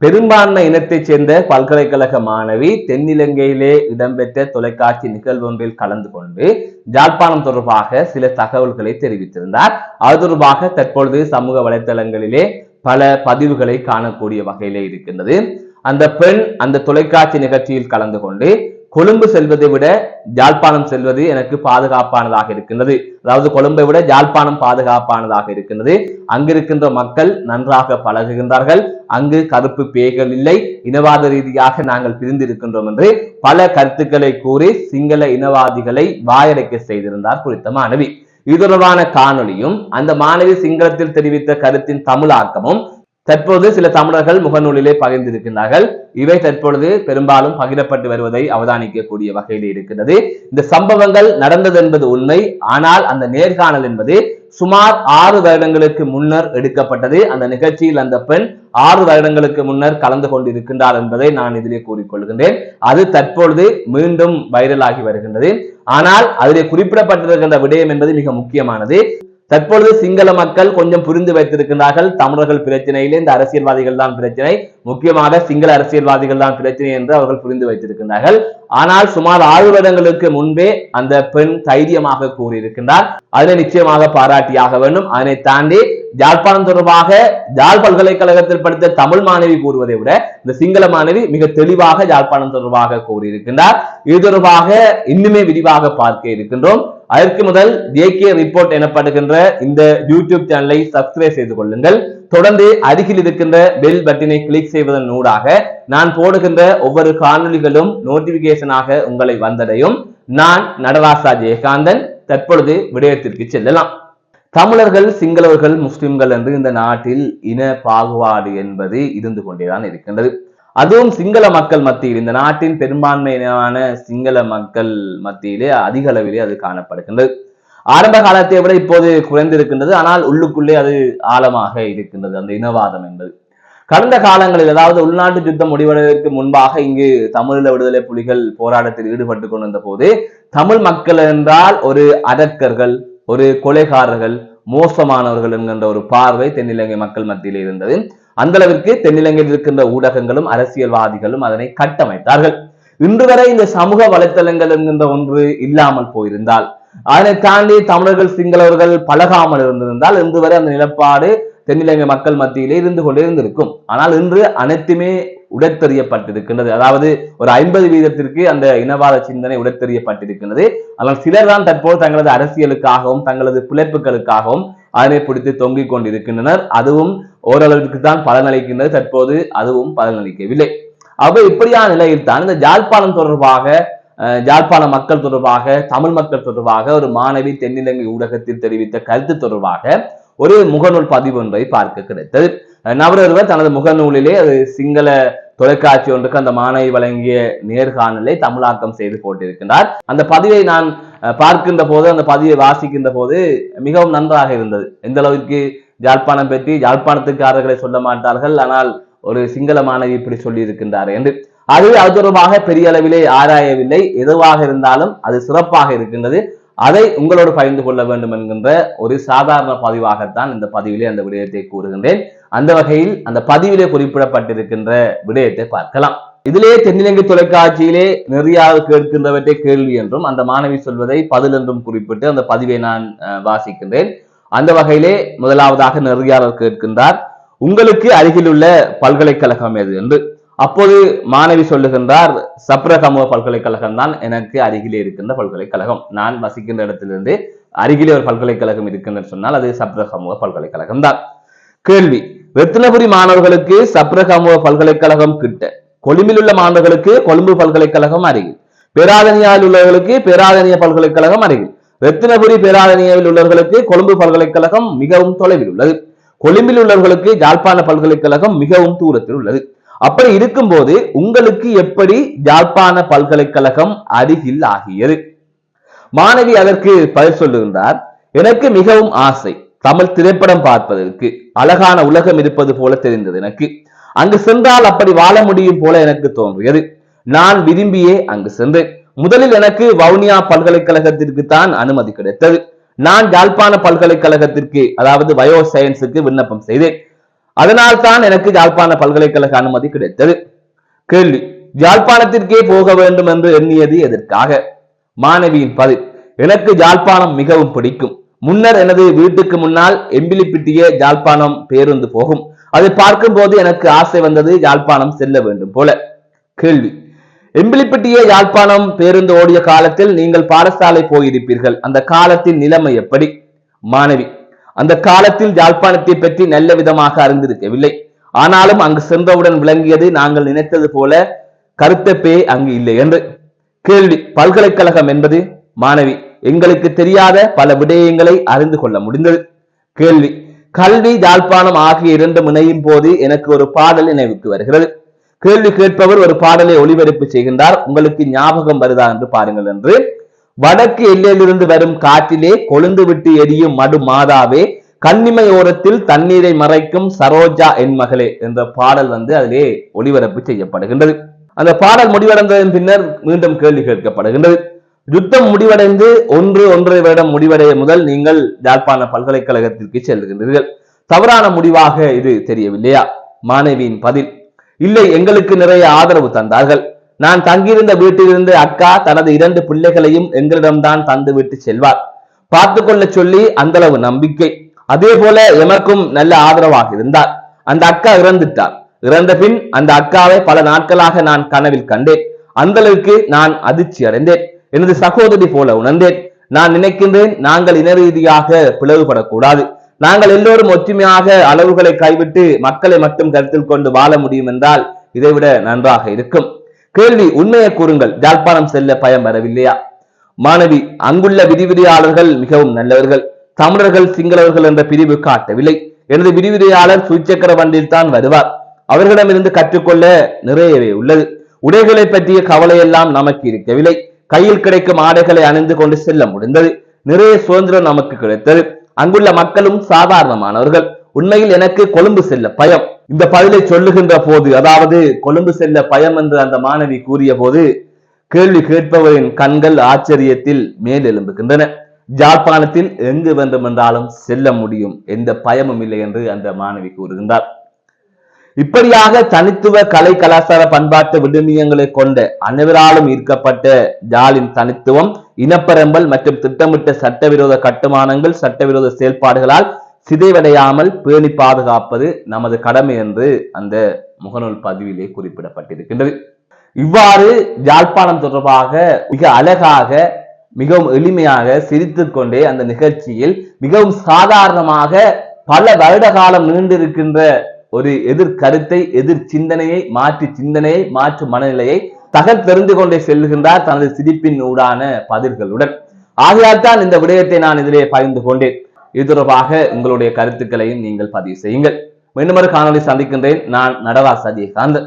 பெரும்பான்மை இனத்தைச் சேர்ந்த பல்கலைக்கழக மாணவி தென்னிலங்கையிலே இடம்பெற்ற தொலைக்காட்சி நிகழ்வு ஒன்றில் கலந்து கொண்டு யாழ்ப்பாணம் தொடர்பாக சில தகவல்களை தெரிவித்திருந்தார். அது தொடர்பாக தற்பொழுது சமூக வலைதளங்களிலே பல பதிவுகளை காணக்கூடிய வகையிலே இருக்கின்றது. அந்த பெண் அந்த தொலைக்காட்சி நிகழ்ச்சியில் கலந்து கொண்டு கொழும்பு செல்வதை விட யாழ்ப்பாணம் செல்வது எனக்கு பாதுகாப்பானதாக இருக்கின்றது, அதாவது கொழும்பை விட யாழ்ப்பாணம் பாதுகாப்பானதாக இருக்கின்றது, அங்கிருக்கின்ற மக்கள் நன்றாக பழகுகின்றார்கள், அங்கு கருப்பு பேய்கள் இல்லை, இனவாத ரீதியாக நாங்கள் பிரிந்திருக்கின்றோம் என்று பல கருத்துக்களை கூறி சிங்கள இனவாதிகளை வாயடைக்க செய்திருந்தார் குறித்த மாணவி. இது தொடர்பான காணொலியும் அந்த மாணவி சிங்களத்தில் தெரிவித்த கருத்தின் தமிழாக்கமும் தற்போது சில தமிழர்கள் முகநூலிலே பகிர்ந்திருக்கின்றார்கள். இவை தற்பொழுது பெரும்பாலும் பகிரப்பட்டு வருவதை அவதானிக்கக்கூடிய வகையில் இருக்கிறது. இந்த சம்பவங்கள் நடந்தது என்பது உண்மை. ஆனால் அந்த நேர்காணல் என்பது சுமார் 6 வருடங்களுக்கு முன்னர் எடுக்கப்பட்டது. அந்த நிகழ்ச்சியில் அந்த பெண் 6 வருடங்களுக்கு முன்னர் கலந்து கொண்டிருக்கின்றார் என்பதை நான் இதிலே கூறிக்கொள்கின்றேன். அது தற்பொழுது மீண்டும் வைரலாகி வருகின்றது. ஆனால் அதிலே குறிப்பிடப்பட்டிருக்கின்ற விடயம் என்பது மிக முக்கியமானது. தற்பொழுது சிங்கள மக்கள் கொஞ்சம் புரிந்து வைத்திருக்கிறார்கள். தமிழர்கள் பிரச்சனையிலே இந்த அரசியல்வாதிகள் தான் பிரச்சனை, முக்கியமாக சிங்கள அரசியல்வாதிகள் தான் பிரச்சனை என்று அவர்கள் புரிந்து வைத்திருக்கிறார்கள். ஆனால் சுமார் 6 வருடங்களுக்கு முன்பே அந்த பெண் தைரியமாக கூறியிருக்கின்றார். அதனை நிச்சயமாக பாராட்டியாக வேண்டும். அதனை தாண்டி யாழ்ப்பாணம் தொடர்பாக யாழ் பல்கலைக்கழகத்தில் படித்த தமிழ் மாணவி கூறுவதை விட இந்த சிங்கள மாணவி மிக தெளிவாக யாழ்ப்பாணம் தொடர்பாக கூறியிருக்கின்றார். இது தொடர்பாக இன்னுமே விரிவாக பார்க்க இருக்கின்றோம். அதற்கு முதல் ஜேகே ரிப்போர்ட் எனப்படுகின்ற இந்த யூடியூப் சேனலை சப்ஸ்கிரைப் செய்து கொள்ளுங்கள். தொடர்ந்து அருகில் இருக்கின்ற பெல் பட்டனை கிளிக் செய்வதன் ஊடாக நான் போடுகின்ற ஒவ்வொரு காணொலிகளும் நோட்டிபிகேஷனாக உங்களை வந்தடையும். நான் நடராசா ஜெயகாந்தன். தற்பொழுது விடயத்திற்கு செல்லலாம். தமிழர்கள், சிங்களவர்கள், முஸ்லிம்கள் என்று இந்த நாட்டில் இன பாகுபாடு என்பது இருந்து கொண்டேதான் இருக்கின்றது. அதுவும் சிங்கள மக்கள் மத்தியில், இந்த நாட்டின் பெரும்பான்மையான சிங்கள மக்கள் மத்தியிலே அதிக அளவிலே அது காணப்படுகின்றது. ஆரம்ப காலத்தை விட இப்போது குறைந்திருக்கின்றது. ஆனால் உள்ளுக்குள்ளே அது ஆழமாக இருக்கின்றது அந்த இனவாதம் என்பது. கடந்த காலங்களில், அதாவது உள்நாட்டு யுத்தம் முடிவடைவதற்கு முன்பாக இங்கு தமிழீழ விடுதலை புலிகள் போராட்டத்தில் ஈடுபட்டு கொண்டிருந்த போது தமிழ் மக்கள் என்றால் ஒரு அரக்கர்கள், ஒரு கொலைகாரர்கள், மோசமானவர்கள் என்கின்ற ஒரு பார்வை தென்னிலங்கை மக்கள் மத்தியில் இருந்தது. அந்த அளவிற்கு தென்னிலங்கையில் இருக்கின்ற ஊடகங்களும் அரசியல்வாதிகளும் அதனை கட்டமைத்தார்கள். இன்று வரை இந்த சமூக வலைத்தளங்கள் என்கின்ற ஒன்று இல்லாமல் போயிருந்தால், அதனை தாண்டி தமிழர்கள் சிங்களவர்கள் பழகாமல் இருந்திருந்தால் இன்று வரை அந்த நிலப்பாடு தென்னிலங்கை மக்கள் மத்தியிலே இருந்து கொண்டே இருந்திருக்கும். ஆனால் இன்று அனைத்துமே உடைத்தெறியப்பட்டிருக்கின்றது. அதாவது ஒரு 50% அந்த இனவாத சிந்தனை உடைத்தெறியப்பட்டிருக்கின்றது. ஆனால் சிலர் தான் தற்போது தங்களது அரசியலுக்காகவும் தங்களது பிழைப்புகளுக்காகவும் அதனை பிடித்து தொங்கிக் கொண்டிருக்கின்றனர். அதுவும் ஓரளவிற்கு தான் பலனளிக்கின்றது. தற்போது அதுவும் பலனளிக்கவில்லை. அவை இப்படியான நிலையில் தான் இந்த யாழ்ப்பாணம் தொடர்பாக, யாழ்ப்பாண மக்கள் தொடர்பாக, தமிழ் மக்கள் தொடர்பாக ஒரு மாணவி தென்னிலங்கை ஊடகத்தில் தெரிவித்த கருத்து தொடர்பாக ஒரு முகநூல் பதிவு ஒன்றை பார்க்க கிடைத்தது. நபரொருவர் தனது முகநூலிலே அது சிங்கள தொலைக்காட்சி ஒன்றுக்கு அந்த மாணவி வழங்கிய நேர்காணலை தமிழாக்கம் செய்து போட்டிருக்கிறார். அந்த பதிவை நான் பார்க்கின்ற போது, அந்த பதிவை வாசிக்கின்ற போது மிகவும் நன்றாக இருந்தது. எந்த அளவிற்கு யாழ்ப்பாணம் பற்றி யாழ்ப்பாணத்துக்காரர்களை சொல்ல மாட்டார்கள், ஆனால் ஒரு சிங்கள மாணவி இப்படி சொல்லி இருக்கின்றார் என்று. அது தொடர்பாக பெரிய அளவிலே ஆராயவில்லை. எதுவாக இருந்தாலும் அது சிறப்பாக இருக்கின்றது. அதை உங்களோடு பகிர்ந்து கொள்ள வேண்டும் என்கின்ற ஒரு சாதாரண பதிவாகத்தான் இந்த பதிவிலே அந்த விடயத்தை கூறுகின்றேன். அந்த வகையில் அந்த பதிவிலே குறிப்பிடப்பட்டிருக்கின்ற விடயத்தை பார்க்கலாம். இதிலே தென்னிலங்கை தொலைக்காட்சியிலே நிறைய கேட்கின்றவற்றை கேள்வி என்றும் அந்த மாணவி சொல்வதை பதில் என்றும் குறிப்பிட்டு அந்த பதிவை நான் வாசிக்கின்றேன். அந்த வகையிலே முதலாவதாக நெறியாளர் கேட்கின்றார், உங்களுக்கு அருகில் உள்ள பல்கலைக்கழகம் எது என்று. அப்போது மாணவி சொல்லுகின்றார், சப்ரகமுவ பல்கலைக்கழகம் தான் எனக்கு அருகிலே இருக்கின்ற பல்கலைக்கழகம். நான் வசிக்கின்ற இடத்திலிருந்து அருகிலே ஒரு பல்கலைக்கழகம் இருக்கின்ற சொன்னால் அது சப்ரகமுவ பல்கலைக்கழகம் தான். கேள்வி, ரத்தினபுரி மாணவர்களுக்கு சப்ரகமுவ பல்கலைக்கழகம் கிட்ட, கொழும்பில் உள்ள மாணவர்களுக்கு கொழும்பு பல்கலைக்கழகம் அருகில், பேராதனியாவில் உள்ளவர்களுக்கு பேராதனிய பல்கலைக்கழகம் அருகில், ரத்தினபுரி பேராதனியாவில் உள்ளவர்களுக்கு கொழும்பு பல்கலைக்கழகம் மிகவும் தொலைவில் உள்ளது, கொழும்பில் உள்ளவர்களுக்கு யாழ்ப்பாண பல்கலைக்கழகம் மிகவும் தூரத்தில் உள்ளது. அப்படி இருக்கும்போது உங்களுக்கு எப்படி யாழ்ப்பாண பல்கலைக்கழகம் அருகில் ஆகியது? மாணவி அதற்கு பதில் சொல்லுகின்றார், எனக்கு மிகவும் ஆசை தமிழ் திரைப்படம் பார்ப்பதற்கு. அழகான உலகம் இருப்பது போல தெரிந்தது எனக்கு. அங்கு சென்றால் அப்படி வாழ முடியும் போல எனக்கு தோன்றியது. நான் விரும்பியே அங்கு சென்றேன். முதலில் எனக்கு வவுனியா பல்கலைக்கழகத்திற்கு தான் அனுமதி கிடைத்தது. நான் யாழ்ப்பாண பல்கலைக்கழகத்திற்கு, அதாவது பயோ சயின்ஸுக்கு விண்ணப்பம் செய்தேன். அதனால் தான் எனக்கு யாழ்ப்பாண பல்கலைக்கழக அனுமதி கிடைத்தது. கேள்வி: யாழ்ப்பாணத்திற்கே போக வேண்டும் என்று எண்ணியது எதற்காக? மாணவியின் பதில்: எனக்கு யாழ்ப்பாணம் மிகவும் பிடிக்கும். முன்னர் எனது வீட்டுக்கு முன்னால் எம்பிலிப்பிட்டிய யாழ்ப்பாணம் பேருந்து போகும். அதை பார்க்கும் போது எனக்கு ஆசை வந்தது, யாழ்ப்பாணம் செல்ல வேண்டும் போல. கேள்வி: எம்பிலிப்பிட்டிய யாழ்ப்பாணம் பேருந்து ஓடிய காலத்தில் நீங்கள் பாடசாலை போயிருப்பீர்கள். அந்த காலத்தின் நிலைமை எப்படி? மாணவி: அந்த காலத்தில் யாழ்ப்பாணத்தை பற்றி நல்ல விதமாக அறிந்திருக்கவில்லை. ஆனாலும் அங்கு சென்றவுடன் விளங்கியது, நாங்கள் நினைத்தது போல கருத்தப்பே அங்கு இல்லை என்று. கேள்வி: பல்கலைக்கழகம் என்பது? மாணவி: எங்களுக்கு தெரியாத பல விடயங்களை அறிந்து கொள்ள முடிந்தது. கேள்வி: கல்வி, யாழ்ப்பாணம் ஆகிய இரண்டும் இணையும் போது எனக்கு ஒரு பாடல் நினைவுக்கு வருகிறது. கேள்வி கேட்பவர் ஒரு பாடலை ஒளிபரப்பு செய்கின்றார். உங்களுக்கு ஞாபகம் வருதா என்று பாருங்கள் என்று. வடக்கு எல்லையிலிருந்து வரும் காற்றிலே கொழுந்து விட்டு எரியும் மடு மாதாவே, கண்ணிமை ஓரத்தில் தண்ணீரை மறைக்கும் சரோஜா என் மகளே என்ற பாடல் அதிலே ஒளிபரப்பு செய்யப்படுகின்றது. அந்த பாடல் முடிவடைந்ததன் பின்னர் மீண்டும் கேள்வி கேட்கப்படுகின்றது. யுத்தம் முடிவடைந்து 1-1.5 வருடம் முடிவடைய முதல் நீங்கள் யாழ்ப்பாண பல்கலைக்கழகத்திற்கு செல்கின்றீர்கள். தவறான முடிவாக இது தெரியவில்லையா? மாணவியின் பதில்: இல்லை, எங்களுக்கு நிறைய ஆதரவு தந்தார்கள். நான் தங்கியிருந்த வீட்டிலிருந்து அக்கா தனது 2 பிள்ளைகளையும் எங்களிடம்தான் தந்து விட்டு செல்வார். பார்த்து கொள்ள சொல்லி அந்தளவு நம்பிக்கை. அதே போல எமக்கும் நல்ல ஆதரவாக இருந்தார். அந்த அக்கா இறந்துட்டார். இறந்த பின் அந்த அக்காவை பல நாட்களாக நான் கனவில் கண்டேன். அந்த அளவுக்கு நான் அதிர்ச்சி அடைந்தேன். எனது சகோதரி போல உணர்ந்தேன். நான் நினைக்கின்றேன், நாங்கள் இன ரீதியாக பிளவுபடக்கூடாது. நாங்கள் எல்லோரும் ஒற்றுமையாக அளவுகளை கைவிட்டு மக்களை மட்டும் கருத்தில் கொண்டு வாழ முடியும் என்றால் இதைவிட நன்றாக இருக்கும். கேள்வி: உண்மையை கூறுங்கள், யாழ்ப்பாணம் செல்ல பயம் வரவில்லையா? மாணவி: அங்குள்ள விரிவுரையாளர்கள் மிகவும் நல்லவர்கள். தமிழர்கள், சிங்களவர்கள் என்ற பிரிவு காட்டவில்லை. எனது விரிவுரையாளர் சுயச்சக்கர வண்டியில் தான் வருவார். அவர்களிடமிருந்து கற்றுக்கொள்ள நிறையவே உள்ளது. உடைகளை பற்றிய கவலையெல்லாம் நமக்கு இருக்கவில்லை. கையில் கிடைக்கும் ஆடைகளை அணிந்து கொண்டு செல்ல முடிந்தது. நிறைய சுதந்திரம் நமக்கு கிடைத்தது. அங்குள்ள மக்களும் சாதாரணமானவர்கள். உண்மையில் எனக்கு கொழும்பு செல்ல பயம். இந்த பதிலை சொல்லுகின்ற போது, அதாவது கொழும்பு செல்ல பயம் என்று அந்த மாணவி கூறிய போது, கேள்வி கேட்பவரின் கண்கள் ஆச்சரியத்தில் மேலெழும்புகின்றன. யாழ்ப்பாணத்தில் எங்கு வேண்டுமென்றாலும் செல்ல முடியும், எந்த பயமும் இல்லை என்று அந்த மாணவி கூறுகின்றார். இப்படியாக தனித்துவ கலை கலாச்சார பண்பாட்டு விடுமியங்களை கொண்ட அனைவராலும் ஈர்க்கப்பட்ட யாழின் தனித்துவம், இனப்பெரம்பல் மற்றும் திட்டமிட்ட சட்டவிரோத கட்டுமானங்கள், சட்டவிரோத செயல்பாடுகளால் சிதைவடையாமல் பேணி பாதுகாப்பது நமது கடமை என்று அந்த முகநூல் பதிவிலே குறிப்பிடப்பட்டிருக்கின்றது. இவ்வாறு யாழ்ப்பாணம் தொடர்பாக மிக அழகாக, மிகவும் எளிமையாக சிரித்துக் கொண்டே அந்த நிகழ்ச்சியில் மிகவும் சாதாரணமாக பல வருட காலம் நீண்டிருக்கின்ற ஒரு எதிர்கருத்தை, எதிர் சிந்தனையை, மாற்று மனநிலையை தகவல் தெரிந்து கொண்டே செல்கின்றார் தனது சிரிப்பின் ஊடான பதில்களுடன். ஆகையால் தான் இந்த விடயத்தை நான் இதிலே பகிர்ந்து கொண்டேன். இது தொடர்பாக உங்களுடைய கருத்துக்களையும் நீங்கள் பதிவு செய்யுங்கள். மீண்டும் ஒரு காணொலி சந்திக்கின்றேன். நான் நடராஜ் அஜயகாந்த்.